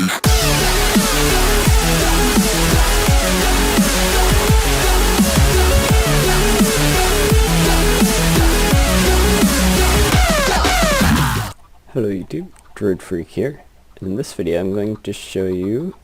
Hello YouTube, Droid Freak here. In this video I'm going to show you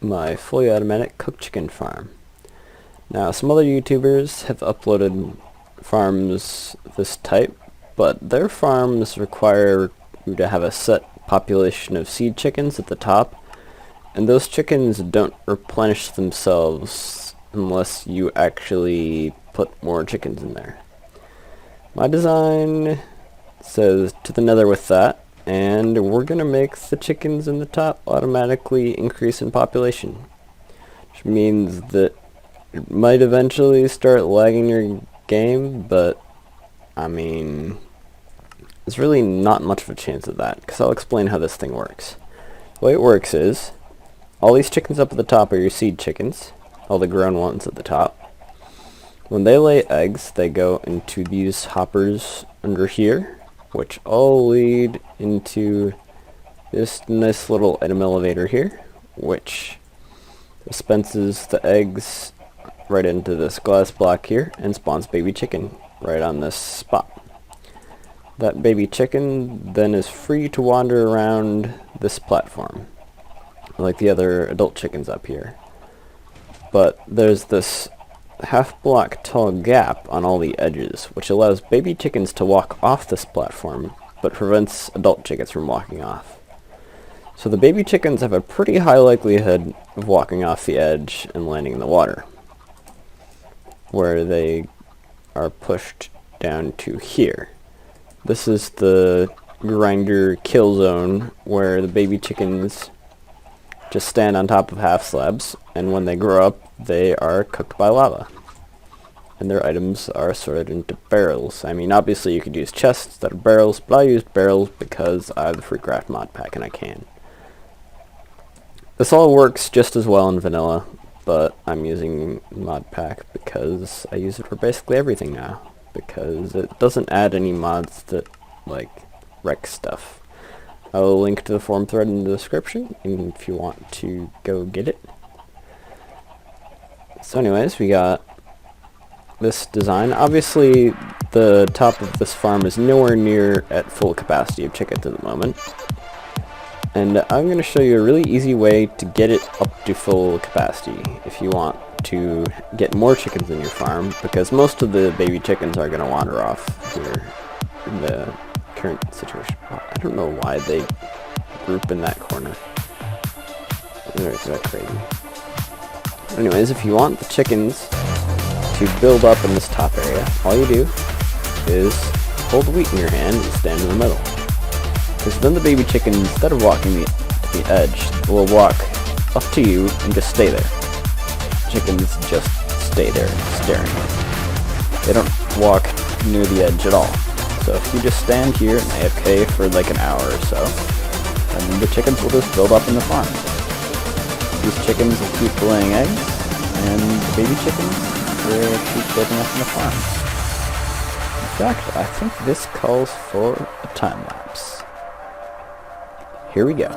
my fully automatic cooked chicken farm. Now some other YouTubers have uploaded farms this type, but their farms require you to have a set population of seed chickens at the top, and those chickens don't replenish themselves unless you actually put more chickens in there. My design says to the nether with that, and we're gonna make the chickens in the top automatically increase in population, which means that it might eventually start lagging your game, but I mean, there's really not much of a chance of that, because I'll explain how this thing works. The way it works is, all these chickens up at the top are your seed chickens, all the grown ones at the top. When they lay eggs, they go into these hoppers under here, which all lead into this nice little item elevator here, which dispenses the eggs right into this glass block here and spawns baby chicken right on this spot. That baby chicken then is free to wander around this platform like the other adult chickens up here. But there's this half block tall gap on all the edges, which allows baby chickens to walk off this platform, but prevents adult chickens from walking off. So the baby chickens have a pretty high likelihood of walking off the edge and landing in the water, where they are pushed down to here. This is the grinder kill zone, where the baby chickens just stand on top of half slabs, and when they grow up, they are cooked by lava. And their items are sorted into barrels. I mean, obviously you could use chests instead of barrels, but I used barrels because I have the FreeCraft mod pack and I can. This all works just as well in vanilla, but I'm using mod pack because I use it for basically everything now, because it doesn't add any mods that, like, wreck stuff. I will link to the forum thread in the description if you want to go get it. So anyways, we got this design. Obviously, the top of this farm is nowhere near at full capacity of chickens at the moment. And I'm going to show you a really easy way to get it up to full capacity if you want to get more chickens in your farm, because most of the baby chickens are going to wander off here in the current situation. I don't know why they group in that corner. It's that crazy. Anyways, if you want the chickens to build up in this top area, all you do is hold the wheat in your hand and stand in the middle. Because then the baby chicken, instead of walking to the edge, will walk up to you and just stay there. Chickens just stay there staring. They don't walk near the edge at all. So if you just stand here and AFK for like an hour or so, then the chickens will just build up in the farm. These chickens will keep laying eggs, and the baby chickens will keep building up in the farm. In fact, I think this calls for a time lapse. Here we go.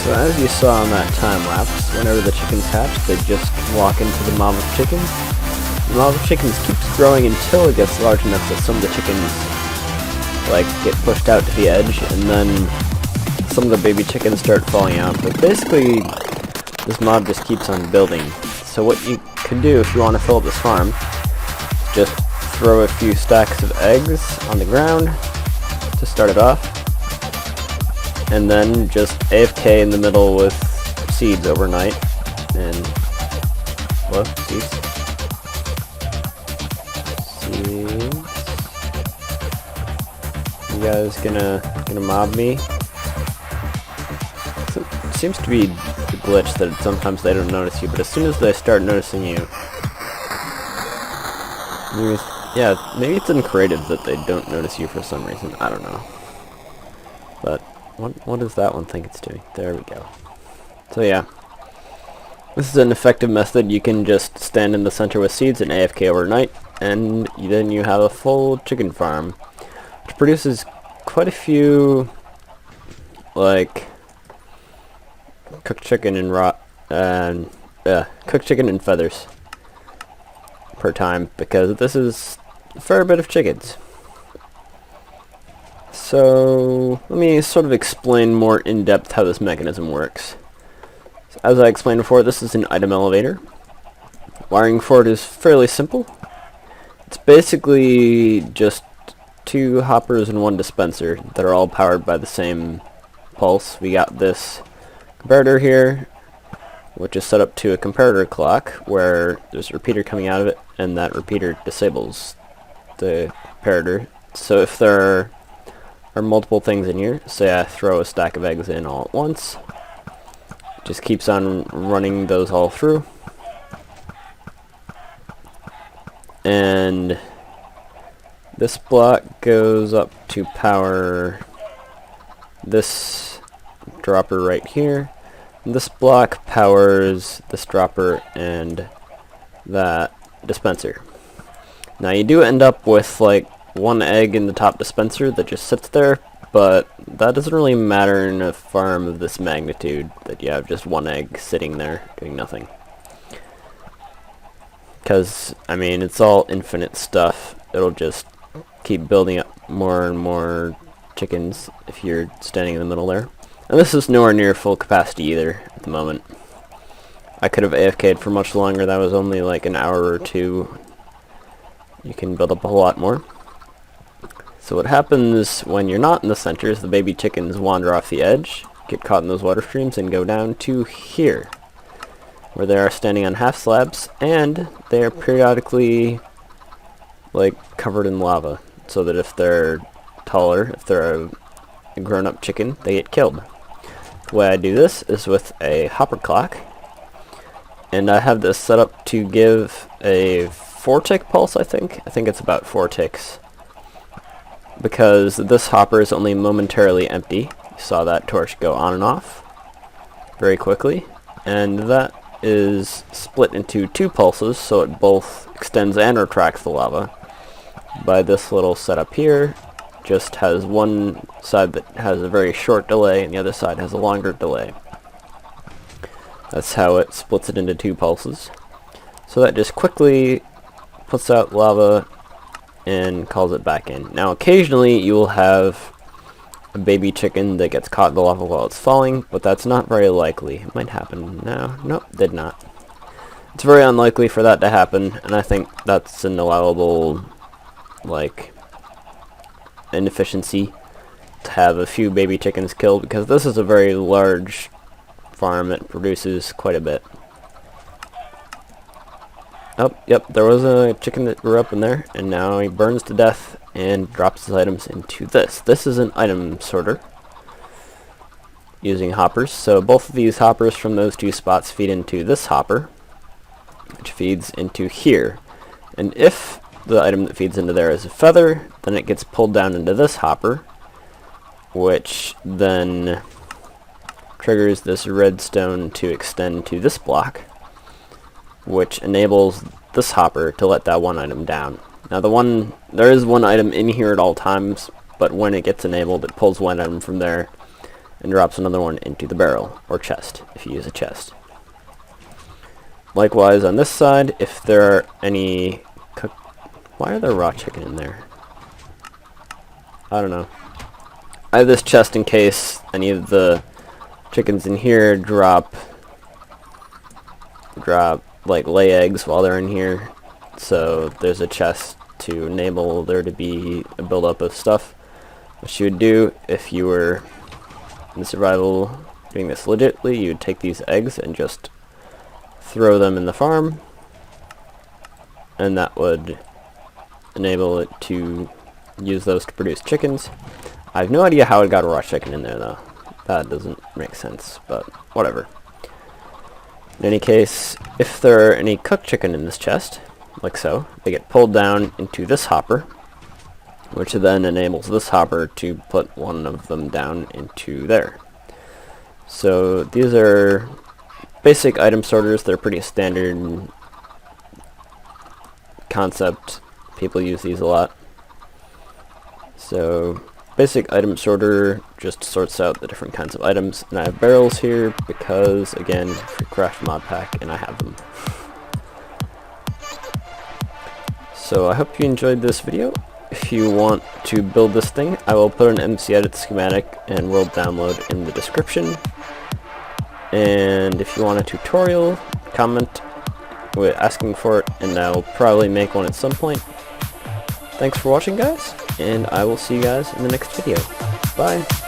So as you saw in that time lapse, whenever the chickens hatch, they just walk into the mob of chickens. The mob of chickens keeps growing until it gets large enough that some of the chickens get pushed out to the edge, and then some of the baby chickens start falling out. But basically, this mob just keeps on building. So what you can do if you want to fill up this farm, just throw a few stacks of eggs on the ground to start it off, and then just AFK in the middle with seeds overnight. And what? Seeds? You guys gonna mob me? So it seems to be the glitch that sometimes they don't notice you, but as soon as they start noticing you, yeah, maybe it's in creative that they don't notice you for some reason. I don't know. But what does that one think it's doing? There we go. So yeah, this is an effective method. You can just stand in the center with seeds and AFK overnight, and then you have a full chicken farm, which produces quite a few, cooked chicken and cooked chicken and feathers per time, because this is a fair bit of chickens. So let me sort of explain more in depth how this mechanism works. So, as I explained before, this is an item elevator. Wiring for it is fairly simple. It's basically just 2 hoppers and 1 dispenser that are all powered by the same pulse. We got this comparator here, which is set up to a comparator clock where there's a repeater coming out of it, and that repeater disables the comparator. So if there are multiple things in here, say I throw a stack of eggs in all at once, it just keeps on running those all through. And this block goes up to power this dropper right here. And this block powers this dropper and that dispenser. Now you do end up with 1 egg in the top dispenser that just sits there, but that doesn't really matter in a farm of this magnitude, that you have just 1 egg sitting there doing nothing. Because, I mean, it's all infinite stuff. It'll just keep building up more and more chickens if you're standing in the middle there. And this is nowhere near full capacity either at the moment. I could have AFK'd for much longer. That was only an hour or 2. You can build up a whole lot more. So what happens when you're not in the center is the baby chickens wander off the edge, get caught in those water streams and go down to here, where they are standing on half slabs, and they are periodically like covered in lava, so that if they're taller, if they're a grown-up chicken, they get killed. The way I do this is with a hopper clock, and I have this set up to give a 4-tick pulse, I think it's about 4 ticks, because this hopper is only momentarily empty. You saw that torch go on and off very quickly, and that is split into 2 pulses, so it both extends and retracts the lava. By this little setup here, just has one side that has a very short delay and the other side has a longer delay. That's how it splits it into 2 pulses. So that just quickly puts out lava and calls it back in. Now occasionally you will have a baby chicken that gets caught in the lava while it's falling, but that's not very likely. It might happen now. Nope, did not. It's very unlikely for that to happen, and I think that's an allowable, like, inefficiency to have a few baby chickens killed, because this is a very large farm that produces quite a bit. Oh, yep, there was a chicken that grew up in there, and now he burns to death and drops his items into this. This is an item sorter using hoppers. So both of these hoppers from those 2 spots feed into this hopper, which feeds into here. And if the item that feeds into there is a feather, then it gets pulled down into this hopper, which then triggers this redstone to extend to this block, which enables this hopper to let that one item down. Now there is one item in here at all times, but when it gets enabled, it pulls one item from there and drops another one into the barrel, or chest, if you use a chest. Likewise on this side, if there are any why are there raw chicken in there? I don't know. I have this chest in case any of the chickens in here drop like lay eggs while they're in here, so there's a chest to enable there to be a buildup of stuff, which you would do if you were in survival doing this legitly. You would take these eggs and just throw them in the farm, and that would enable it to use those to produce chickens. I have no idea how it got a raw chicken in there though. That doesn't make sense, but whatever. In any case, if there are any cooked chicken in this chest, like so, they get pulled down into this hopper, which then enables this hopper to put one of them down into there. So these are basic item sorters. They're pretty standard concept. People use these a lot. So basic item sorter just sorts out the different kinds of items, and I have barrels here because, again, free craft mod pack, and I have them. So I hope you enjoyed this video. If you want to build this thing, I will put an MC-Edit schematic and world download in the description. And if you want a tutorial, comment with asking for it, and I'll probably make one at some point. Thanks for watching, guys, and I will see you guys in the next video. Bye!